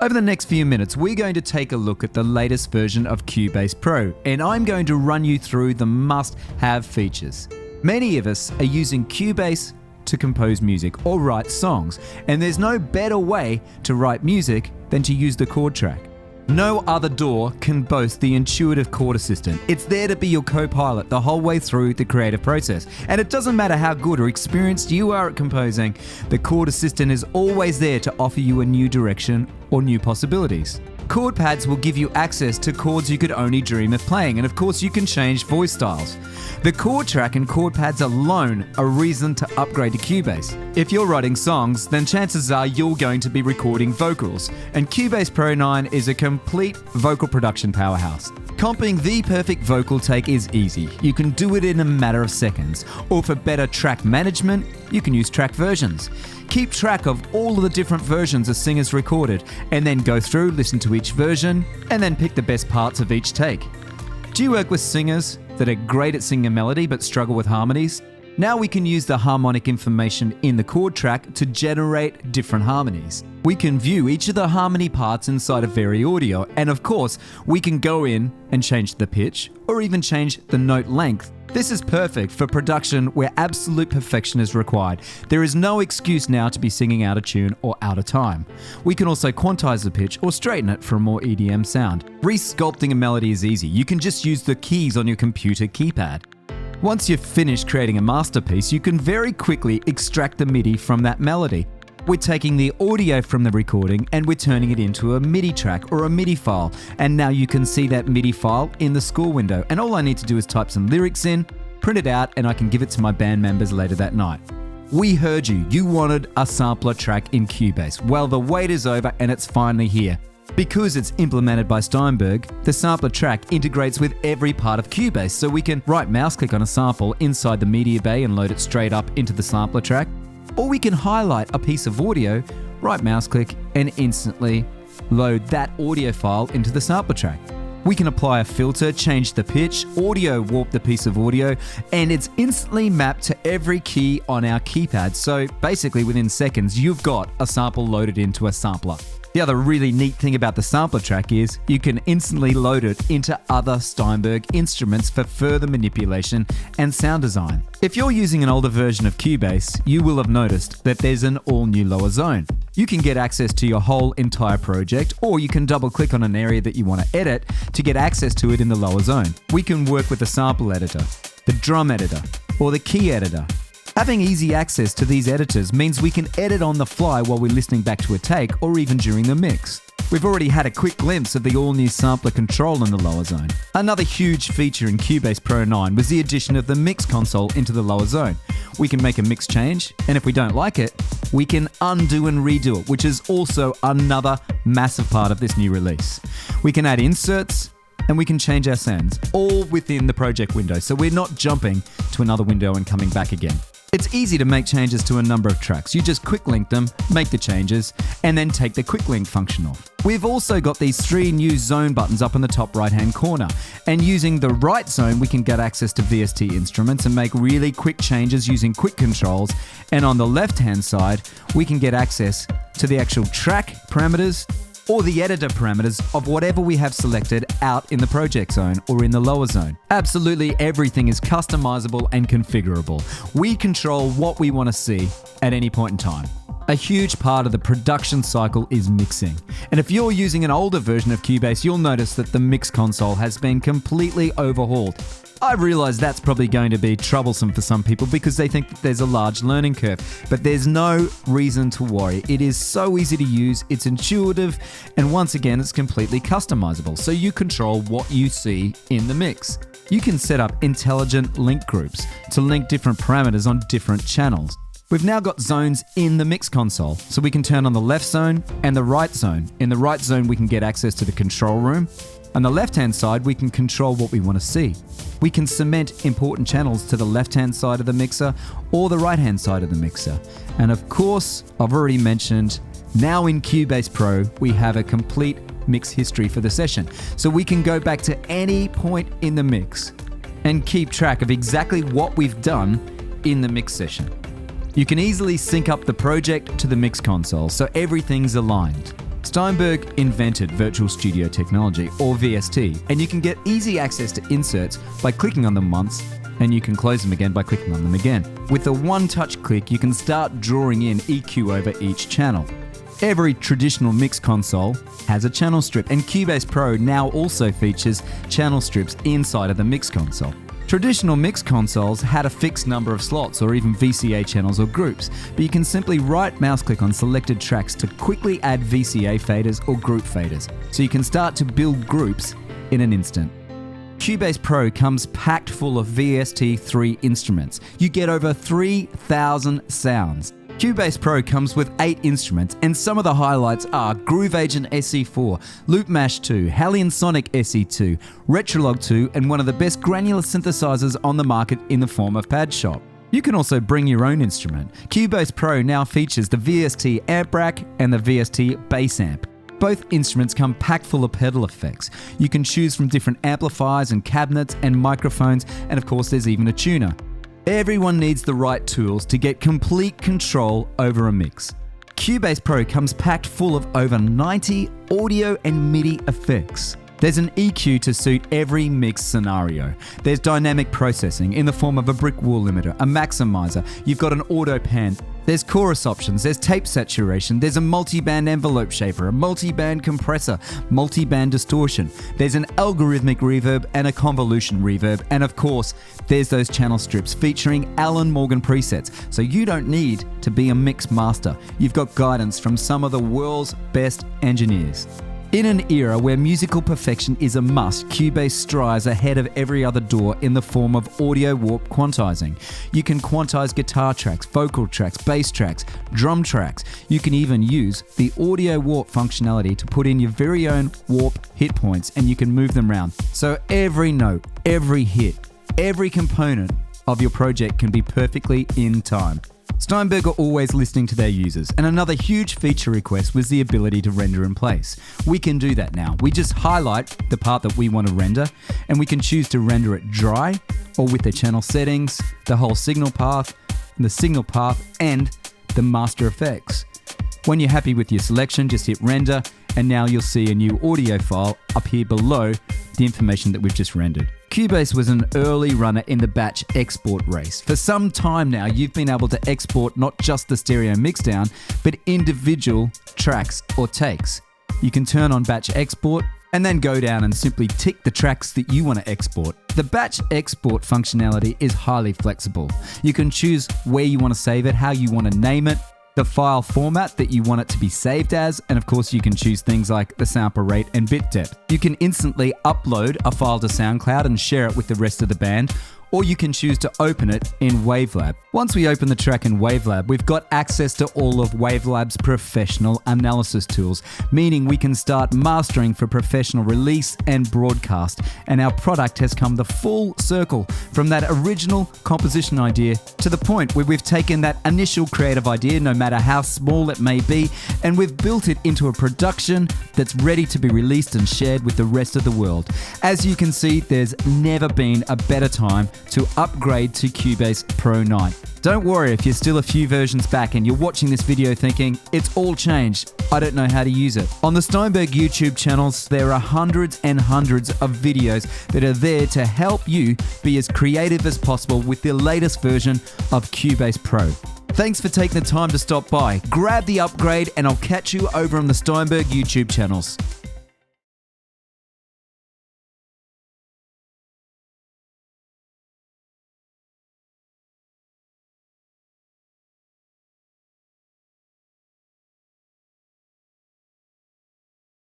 Over the next few minutes, we're going to take a look at the latest version of Cubase Pro, and I'm going to run you through the must-have features. Many of us are using Cubase to compose music or write songs, and there's no better way to write music than to use the chord track. No other DAW can boast the intuitive chord assistant. It's there to be your co-pilot the whole way through the creative process. And it doesn't matter how good or experienced you are at composing, the chord assistant is always there to offer you a new direction or new possibilities. Chord pads will give you access to chords you could only dream of playing, and of course you can change voice styles. The chord track and chord pads alone are reason to upgrade to Cubase. If you're writing songs, then chances are you're going to be recording vocals, and Cubase Pro 9 is a complete vocal production powerhouse. Comping the perfect vocal take is easy. You can do it in a matter of seconds. Or for better track management, you can use track versions. Keep track of all of the different versions a singer's recorded, and then go through, listen to each version, and then pick the best parts of each take. Do you work with singers that are great at singing a melody but struggle with harmonies? Now we can use the harmonic information in the chord track to generate different harmonies. We can view each of the harmony parts inside of Vari Audio, and of course, we can go in and change the pitch or even change the note length. This is perfect for production where absolute perfection is required. There is no excuse now to be singing out of tune or out of time. We can also quantize the pitch or straighten it for a more EDM sound. Re-sculpting a melody is easy. You can just use the keys on your computer keypad. Once you've finished creating a masterpiece, you can very quickly extract the MIDI from that melody. We're taking the audio from the recording and we're turning it into a MIDI track or a MIDI file. And now you can see that MIDI file in the score window. And all I need to do is type some lyrics in, print it out, and I can give it to my band members later that night. We heard you. You wanted a sampler track in Cubase. Well, the wait is over and it's finally here. Because it's implemented by Steinberg, the sampler track integrates with every part of Cubase, so we can right mouse click on a sample inside the media bay and load it straight up into the sampler track. Or we can highlight a piece of audio, right mouse click, and instantly load that audio file into the sampler track. We can apply a filter, change the pitch, audio warp the piece of audio, and it's instantly mapped to every key on our keypad. So basically within seconds, you've got a sample loaded into a sampler. The other really neat thing about the sampler track is you can instantly load it into other Steinberg instruments for further manipulation and sound design. If you're using an older version of Cubase, you will have noticed that there's an all-new lower zone. You can get access to your whole entire project, or you can double-click on an area that you want to edit to get access to it in the lower zone. We can work with the sample editor, the drum editor, or the key editor. Having easy access to these editors means we can edit on the fly while we're listening back to a take or even during the mix. We've already had a quick glimpse of the all-new sampler control in the lower zone. Another huge feature in Cubase Pro 9 was the addition of the mix console into the lower zone. We can make a mix change, and if we don't like it, we can undo and redo it, which is also another massive part of this new release. We can add inserts, and we can change our sounds, all within the project window, so we're not jumping to another window and coming back again. It's easy to make changes to a number of tracks. You just quick link them, make the changes, and then take the quick link function off. We've also got these 3 new zone buttons up in the top right hand corner, and using the right zone we can get access to VST instruments and make really quick changes using quick controls, and on the left hand side we can get access to the actual track parameters or the editor parameters of whatever we have selected out in the project zone or in the lower zone. Absolutely everything is customizable and configurable. We control what we want to see at any point in time. A huge part of the production cycle is mixing. And if you're using an older version of Cubase, you'll notice that the mix console has been completely overhauled. I realize that's probably going to be troublesome for some people because they think that there's a large learning curve, but there's no reason to worry. It is so easy to use, it's intuitive, and once again, it's completely customizable, so you control what you see in the mix. You can set up intelligent link groups to link different parameters on different channels. We've now got zones in the mix console, so we can turn on the left zone and the right zone. In the right zone, we can get access to the control room. On the left-hand side, we can control what we want to see. We can cement important channels to the left-hand side of the mixer or the right-hand side of the mixer. And of course, I've already mentioned, now in Cubase Pro, we have a complete mix history for the session. So we can go back to any point in the mix and keep track of exactly what we've done in the mix session. You can easily sync up the project to the mix console so everything's aligned. Steinberg invented virtual studio technology, or VST, and you can get easy access to inserts by clicking on them once, and you can close them again by clicking on them again. With a one-touch click, you can start drawing in EQ over each channel. Every traditional mix console has a channel strip, and Cubase Pro now also features channel strips inside of the mix console. Traditional mix consoles had a fixed number of slots or even VCA channels or groups, but you can simply right mouse click on selected tracks to quickly add VCA faders or group faders, so you can start to build groups in an instant. Cubase Pro comes packed full of VST3 instruments. You get over 3,000 sounds. Cubase Pro comes with 8 instruments, and some of the highlights are Groove Agent SE4, Loop Mash 2, Halion Sonic SE2, Retrolog 2, and one of the best granular synthesizers on the market in the form of Pad Shop. You can also bring your own instrument. Cubase Pro now features the VST Amp Rack and the VST Bass Amp. Both instruments come packed full of pedal effects. You can choose from different amplifiers and cabinets and microphones, and of course there's even a tuner. Everyone needs the right tools to get complete control over a mix. Cubase Pro comes packed full of over 90 audio and MIDI effects. There's an EQ to suit every mix scenario. There's dynamic processing in the form of a brick wall limiter, a maximizer, you've got an auto pan. There's chorus options, there's tape saturation, there's a multi-band envelope shaper, a multi-band compressor, multi-band distortion. There's an algorithmic reverb and a convolution reverb, and of course, there's those channel strips featuring Alan Morgan presets, so you don't need to be a mix master. You've got guidance from some of the world's best engineers. In an era where musical perfection is a must, Cubase strives ahead of every other door in the form of audio warp quantizing. You can quantize guitar tracks, vocal tracks, bass tracks, drum tracks. You can even use the audio warp functionality to put in your very own warp hit points, and you can move them around. So every note, every hit, every component of your project can be perfectly in time. Steinberg are always listening to their users, and another huge feature request was the ability to render in place. We can do that now. We just highlight the part that we want to render, and we can choose to render it dry or with the channel settings, the whole signal path, and the master effects. When you're happy with your selection, just hit render, and now you'll see a new audio file up here below the information that we've just rendered. Cubase was an early runner in the batch export race. For some time now, you've been able to export not just the stereo mixdown, but individual tracks or takes. You can turn on batch export and then go down and simply tick the tracks that you want to export. The batch export functionality is highly flexible. You can choose where you want to save it, how you want to name it, the file format that you want it to be saved as, and of course you can choose things like the sample rate and bit depth. You can instantly upload a file to SoundCloud and share it with the rest of the band, or you can choose to open it in Wavelab. Once we open the track in Wavelab, we've got access to all of Wavelab's professional analysis tools, meaning we can start mastering for professional release and broadcast, and our product has come the full circle from that original composition idea to the point where we've taken that initial creative idea, no matter how small it may be, and we've built it into a production that's ready to be released and shared with the rest of the world. As you can see, there's never been a better time to upgrade to Cubase Pro 9. Don't worry if you're still a few versions back and you're watching this video thinking, it's all changed, I don't know how to use it. On the Steinberg YouTube channels, there are hundreds and hundreds of videos that are there to help you be as creative as possible with the latest version of Cubase Pro. Thanks for taking the time to stop by. Grab the upgrade and I'll catch you over on the Steinberg YouTube channels.